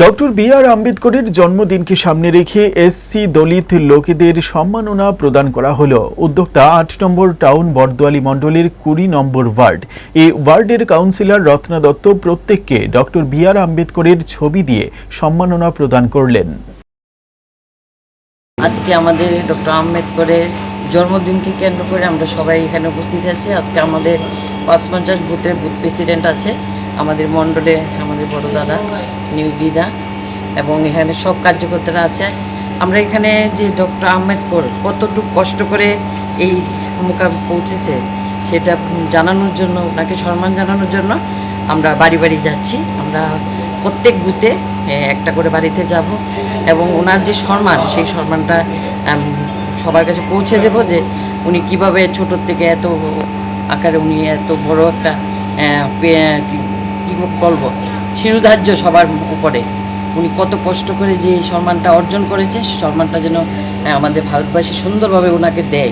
Doctor B আর আম্বেদকরের জন্মদিনকে সামনে রেখে এসসি দলিত লোকেদের সম্মাননা প্রদান করা হলো। উদ্যোক্তা ৮ নম্বর টাউন বরদোয়ালি মণ্ডলের ২০ নম্বর ওয়ার্ড। এই ওয়ার্ডের কাউন্সিলর রত্না দত্ত প্রত্যেককে ডক্টর বি আর আম্বেদকরের ছবি দিয়ে সম্মাননা প্রদান করলেন। আজকে আমাদের ডক্টর আম্বেদকরের জন্মদিনকে কেন্দ্র করে আমরা সবাই এখানে উপস্থিত আছি। আজকে আমাদের ৫৫ বুথের বুথ প্রেসিডেন্ট আছে আমাদের মণ্ডলে, আমাদের বড় দাদা নিউবিদা, এবং এখানে সব কার্যকর্তারা আছে। আমরা এখানে যে ডক্টর আম্বেদকর কতটুকু কষ্ট করে এই মুকাম পৌঁছেছে সেটা জানানোর জন্য, ওনাকে সম্মান জানানোর জন্য আমরা বাড়ি বাড়ি যাচ্ছি। আমরা প্রত্যেক বুথে একটা করে বাড়িতে যাব এবং ওনার যে সম্মান, সেই সম্মানটা সবার কাছে পৌঁছে দেব, যে উনি কিভাবে ছোটোর থেকে এত আকারে উনি এত বড় একটা কী বলবো শিরোধার্য সবার উপরে উনি কত কষ্ট করে যে সম্মানটা অর্জন করেছে, সম্মানটা যেন আমাদের ভারতবাসী সুন্দরভাবে ওনাকে দেয়।